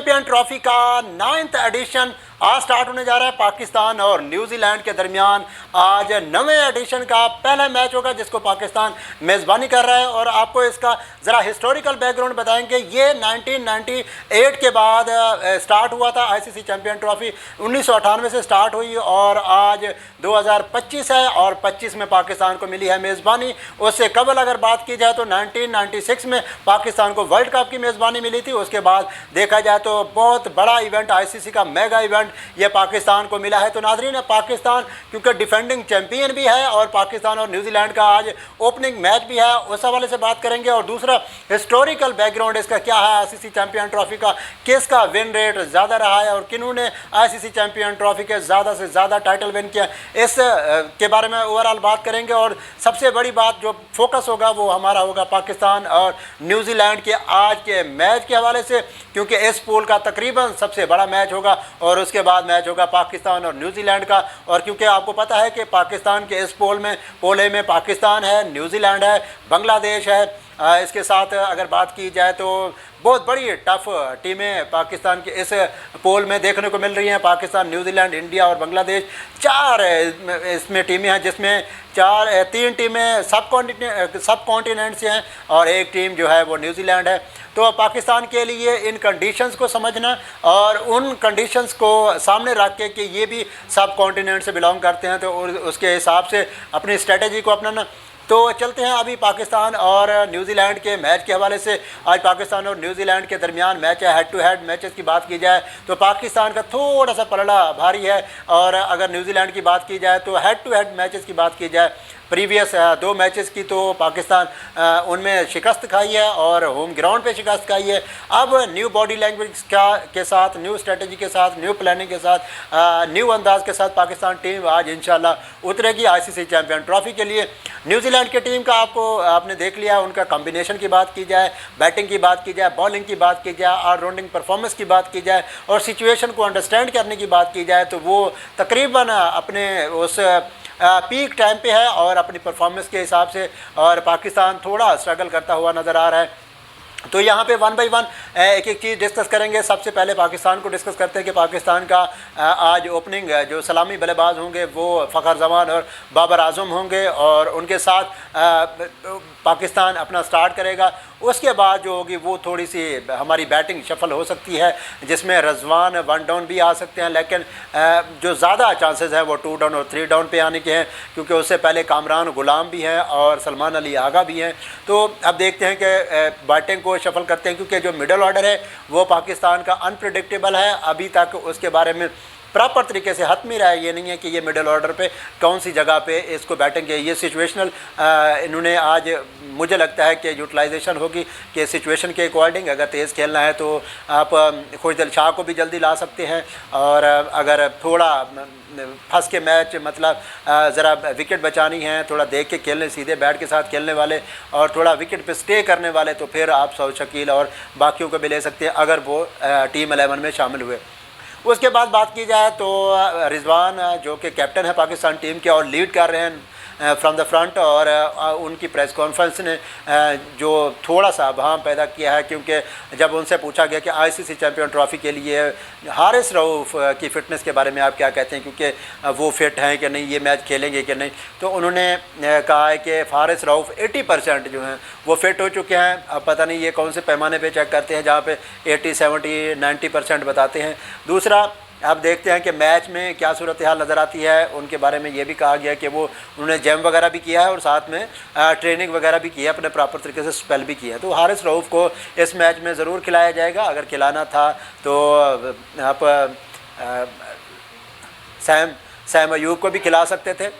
Champion trophy का 9th addition आज start होने जा रहा है। पाकिस्तान और न्यूजीलैंड के दरमियान आज 9वें एडिशन का पहला मैच होगा जिसको पाकिस्तान मेज़बानी कर रहा है। और आपको इसका ज़रा हिस्टोरिकल बैकग्राउंड बताएंगे। ये 1998 के बाद स्टार्ट हुआ था। आईसीसी चैंपियन ट्रॉफी 1998 से स्टार्ट हुई और आज 2025 है और 25 में पाकिस्तान को मिली है मेज़बानी। उससे कबल अगर बात की जाए तो 1996 में पाकिस्तान को वर्ल्ड कप की मेज़बानी मिली थी। उसके बाद देखा जाए तो बहुत बड़ा इवेंट, आईसीसी का मेगा इवेंट ये पाकिस्तान को मिला है। तो नाज़रीन, पाकिस्तान क्योंकि डिफेंडिंग चैंपियन भी है और पाकिस्तान और न्यूजीलैंड का आज ओपनिंग मैच भी है, उस हवाले से बात करेंगे। और दूसरा हिस्टोरिकल बैकग्राउंड इसका क्या है, आईसीसी चैंपियन ट्रॉफी का किसका विन रेट ज़्यादा रहा है और किन्होंने आईसीसी चैंपियन ट्रॉफी के ज़्यादा से ज़्यादा टाइटल विन किया, इस के बारे में ओवरऑल बात करेंगे। और सबसे बड़ी बात जो फोकस होगा वो हमारा होगा पाकिस्तान और न्यूजीलैंड के आज के मैच के हवाले से, क्योंकि इस पूल का तकरीबन सबसे बड़ा मैच होगा और उसके बाद मैच होगा पाकिस्तान और न्यूजीलैंड का। और क्योंकि आपको पता है कि पाकिस्तान के इस पोल ए में पाकिस्तान है, न्यूजीलैंड है, बांग्लादेश है। इसके साथ अगर बात की जाए तो बहुत बड़ी टफ टीमें पाकिस्तान के इस पोल में देखने को मिल रही हैं। पाकिस्तान, न्यूजीलैंड, इंडिया और बांग्लादेश, 4 इसमें टीमें हैं जिसमें 3 टीमें सब कॉन्टिनेंट से हैं और एक टीम जो है वो न्यूजीलैंड है। तो पाकिस्तान के लिए इन कंडीशंस को समझना और उन कंडीशंस को सामने रख के कि ये भी सब कॉन्टिनेंट से बिलोंग करते हैं तो उसके हिसाब से अपनी स्ट्रेटजी को अपनाना। तो चलते हैं अभी पाकिस्तान और न्यूजीलैंड के मैच के हवाले से। आज पाकिस्तान और न्यूजीलैंड के दरमियान मैच है। हेड टू हेड मैचेस की बात की जाए तो पाकिस्तान का थोड़ा सा पलड़ा भारी है और अगर न्यूजीलैंड की बात की जाए तो हेड टू हेड मैचेस की बात की जाए प्रीवियस 2 मैचेस की तो पाकिस्तान उनमें शिकस्त खाई है और होम ग्राउंड पे शिकस्त खाई है। अब न्यू बॉडी लैंग्वेज के साथ, न्यू स्ट्रेटजी के साथ, न्यू प्लानिंग के साथ, न्यू अंदाज के साथ पाकिस्तान टीम आज इंशाल्लाह उतरेगी आईसीसी चैंपियन ट्रॉफी के लिए। न्यूजीलैंड की टीम का आपने देख लिया, उनका कॉम्बिनेशन की बात की जाए, बैटिंग की बात की जाए, बॉलिंग की बात की जाए, ऑलराउंडिंग परफॉर्मेंस की बात की जाए और सिचुएशन को अंडरस्टैंड करने की बात की जाए तो वो तकरीबन अपने उस पीक टाइम पे है और अपनी परफॉर्मेंस के हिसाब से। और पाकिस्तान थोड़ा स्ट्रगल करता हुआ नज़र आ रहा है। तो यहाँ पे 1 बाय 1 एक एक चीज़ डिस्कस करेंगे। सबसे पहले पाकिस्तान को डिस्कस करते हैं कि पाकिस्तान का आज ओपनिंग जो सलामी बल्लेबाज होंगे वो फ़खर जमान और बाबर आजम होंगे और उनके साथ पाकिस्तान अपना स्टार्ट करेगा। उसके बाद जो होगी वो थोड़ी सी हमारी बैटिंग शफल हो सकती है जिसमें रजवान 1 डाउन भी आ सकते हैं, लेकिन जो ज़्यादा चांसेस हैं वो 2 डाउन और 3 डाउन पे आने के हैं क्योंकि उससे पहले कामरान गुलाम भी हैं और सलमान अली आगा भी हैं। तो अब देखते हैं कि बैटिंग को शफल करते हैं क्योंकि जो मिडल ऑर्डर है वो पाकिस्तान का अनप्रेडिक्टेबल है। अभी तक उसके बारे में प्रॉपर तरीके से हतमी रहा है। ये नहीं है कि ये मिडल ऑर्डर पे कौन सी जगह पे इसको बैटिंग है, ये सिचुएशनल इन्होंने आज मुझे लगता है कि यूटिलाइजेशन होगी कि सिचुएशन के अकॉर्डिंग अगर तेज़ खेलना है तो आप खुशदिल शाह को भी जल्दी ला सकते हैं और अगर थोड़ा फंस के मैच मतलब ज़रा विकेट बचानी है, थोड़ा देख के खेलने, सीधे बैट के साथ खेलने वाले और थोड़ा विकेट पे स्टे करने वाले तो फिर आप सऊद शकील और बाकियों को भी ले सकते हैं अगर वो टीम 11 में शामिल हुए। उसके बाद बात की जाए तो रिजवान जो कि कैप्टन है पाकिस्तान टीम के और लीड कर रहे हैं फ्रॉम द फ्रंट और उनकी प्रेस कॉन्फ्रेंस ने जो थोड़ा सा अभाम पैदा किया है क्योंकि जब उनसे पूछा गया कि आईसीसी चैंपियन ट्रॉफी के लिए हारिस रऊफ़ की फ़िटनेस के बारे में आप क्या कहते हैं क्योंकि वो फिट हैं कि नहीं, ये मैच खेलेंगे कि नहीं, तो उन्होंने कहा है कि हारिस रऊफ़ 80% जो हैं वो फिट हो चुके हैं। अब पता नहीं ये कौन से पैमाने पर चेक करते हैं जहाँ पर 80, 70, 90% बताते हैं। दूसरा अब देखते हैं कि मैच में क्या सूरत हाल नज़र आती है। उनके बारे में ये भी कहा गया कि वो उन्होंने जिम वगैरह भी किया है और साथ में ट्रेनिंग वगैरह भी की है, अपने प्रॉपर तरीके से स्पेल भी किया है। तो हारिस रऊफ़ को इस मैच में ज़रूर खिलाया जाएगा। अगर खिलाना था तो आप सैम अयूब को भी खिला सकते थे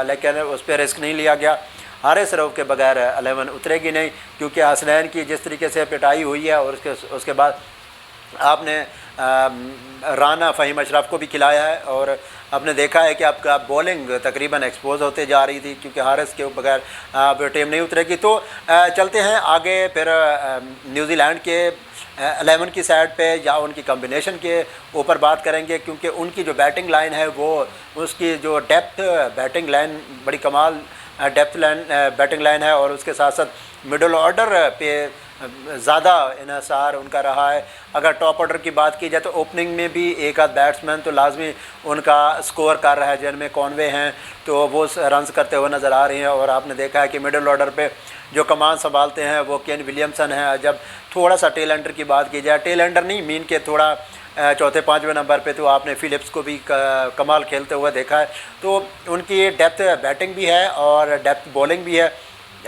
लेकिन उस पर रिस्क नहीं लिया गया। हारिस रऊफ़ के बगैर 11 उतरेगी नहीं क्योंकि हसनैन की जिस तरीके से पिटाई हुई है और उसके बाद आपने राना फ़हीम अशरफ को भी खिलाया है और आपने देखा है कि आपका बॉलिंग तकरीबन एक्सपोज होते जा रही थी क्योंकि हारिस के बगैर टीम नहीं उतरेगी। तो चलते हैं आगे फिर न्यूजीलैंड के 11 की साइड पे या उनकी कॉम्बिनेशन के ऊपर बात करेंगे क्योंकि उनकी जो बैटिंग लाइन है वो उसकी जो डेप्थ बैटिंग लाइन बड़ी कमाल डेप्थ लाइन बैटिंग लाइन है और उसके साथ साथ मिडल ऑर्डर पे ज़्यादा इन्हिसार उनका रहा है। अगर टॉप ऑर्डर की बात की जाए तो ओपनिंग में भी एक आध बैट्समैन तो लाजमी उनका स्कोर कर रहा है, जिनमें कॉनवे हैं तो वो रन्स करते हुए नज़र आ रही हैं। और आपने देखा है कि मिडिल ऑर्डर पे जो कमान संभालते हैं वो केन विलियमसन है। जब थोड़ा सा टेल एंडर की बात की जाए, टेल एंडर नहीं मीन के थोड़ा चौथे पाँचवें नंबर पे, तो आपने फ़िलिप्स को भी कमाल खेलते हुए देखा है। तो उनकी डेप्थ बैटिंग भी है और डेप्थ बॉलिंग भी है।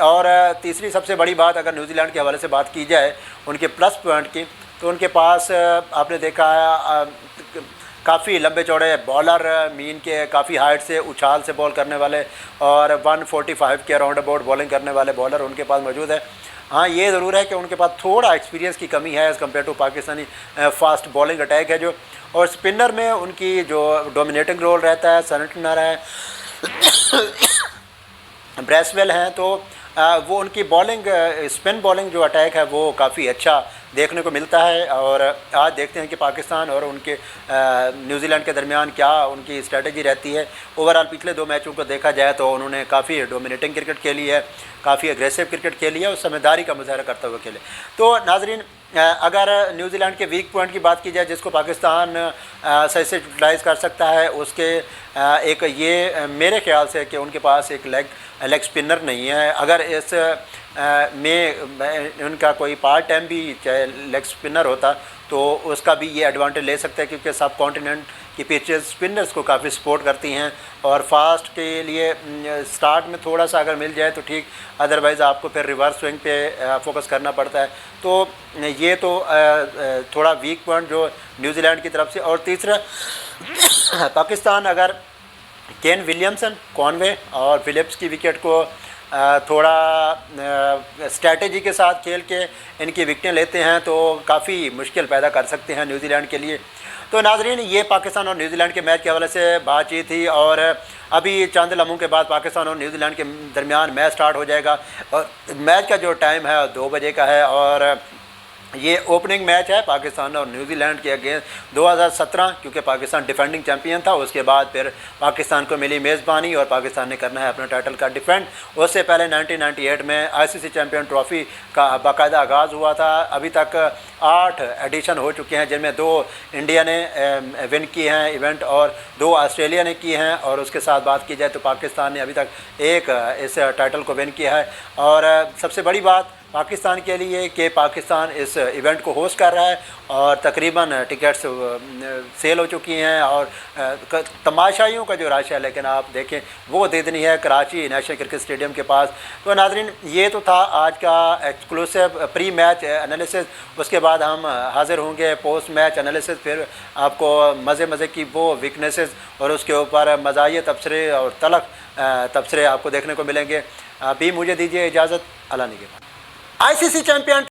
और तीसरी सबसे बड़ी बात अगर न्यूजीलैंड के हवाले से बात की जाए उनके प्लस पॉइंट की, तो उनके पास आपने देखा है काफ़ी लंबे चौड़े बॉलर, मीन के काफ़ी हाइट से उछाल से बॉल करने वाले और 145 के अराउंड अबाउट बॉलिंग करने वाले बॉलर उनके पास मौजूद है। हाँ, ये ज़रूर है कि उनके पास थोड़ा एक्सपीरियंस की कमी है as compare to Pakistani fast bowling attack है जो। और स्पिनर में उनकी जो डोमिनेटिंग रोल रहता है, सनटनर है, ब्रेसवेल हैं, तो वो उनकी बॉलिंग स्पिन बॉलिंग जो अटैक है वो काफ़ी अच्छा देखने को मिलता है। और आज देखते हैं कि पाकिस्तान और उनके न्यूजीलैंड के दरमियान क्या उनकी स्ट्रेटजी रहती है। ओवरऑल पिछले 2 मैचों को देखा जाए तो उन्होंने काफ़ी डोमिनेटिंग क्रिकेट खेली है, काफ़ी एग्रेसिव क्रिकेट खेली है और समझदारी का मुजाहरा करते हुए खेले। तो नाजरीन, अगर न्यूजीलैंड के वीक पॉइंट की बात की जाए जिसको पाकिस्तान सही से यूटिलाइज़ कर सकता है, उसके एक ये मेरे ख्याल से कि उनके पास एक लेग स्पिनर नहीं है। अगर इस में उनका कोई पार्ट टाइम भी चाहे लेग स्पिनर होता तो उसका भी ये एडवांटेज ले सकते हैं, क्योंकि सब कॉन्टिनेंट की पिचेस स्पिनर्स को काफ़ी सपोर्ट करती हैं। और फास्ट के लिए स्टार्ट में थोड़ा सा अगर मिल जाए तो ठीक, अदरवाइज़ आपको फिर रिवर्स स्विंग पे फोकस करना पड़ता है। तो ये तो थोड़ा वीक पॉइंट जो न्यूजीलैंड की तरफ से। और तीसरा, पाकिस्तान अगर केन विलियमसन, कॉनवे और फिलिप्स की विकेट को थोड़ा स्ट्रैटेजी के साथ खेल के इनकी विकेटें लेते हैं तो काफ़ी मुश्किल पैदा कर सकते हैं न्यूजीलैंड के लिए। तो नाजरीन, ये पाकिस्तान और न्यूजीलैंड के मैच के हवाले से बातचीत थी। और अभी चंद लम्हों के बाद पाकिस्तान और न्यूजीलैंड के दरमियान मैच स्टार्ट हो जाएगा और मैच का जो टाइम है 2 बजे का है। और ये ओपनिंग मैच है पाकिस्तान और न्यूजीलैंड के अगेंस्ट 2017, क्योंकि पाकिस्तान डिफेंडिंग चैंपियन था। उसके बाद फिर पाकिस्तान को मिली मेज़बानी और पाकिस्तान ने करना है अपने टाइटल का डिफेंड। उससे पहले 1998 में आईसीसी चैंपियन ट्रॉफ़ी का बाकायदा आगाज़ हुआ था। अभी तक 8 एडिशन हो चुके हैं, जिनमें 2 इंडिया ने विन किए हैं इवेंट और 2 ऑस्ट्रेलिया ने किए हैं। और उसके साथ बात की जाए तो पाकिस्तान ने अभी तक 1 इस टाइटल को विन किया है। और सबसे बड़ी बात पाकिस्तान के लिए कि पाकिस्तान इस इवेंट को होस्ट कर रहा है और तकरीबन टिकट्स सेल हो चुकी हैं और तमाशाइयों का जो रश है, लेकिन आप देखें वो दीदनी है कराची नेशनल क्रिकेट स्टेडियम के पास। तो नाजरीन, ये तो था आज का एक्सक्लूसिव प्री मैच एनालिसिस। उसके बाद हम हाजिर होंगे पोस्ट मैच एनालिसिस, फिर आपको मज़े की वो वीकनेसेस और उसके ऊपर मज़ाहिया तबसरे और तलख तबसरे आपको देखने को मिलेंगे। अभी मुझे दीजिए इजाज़त, अल्लाह निगहबान। ICC champion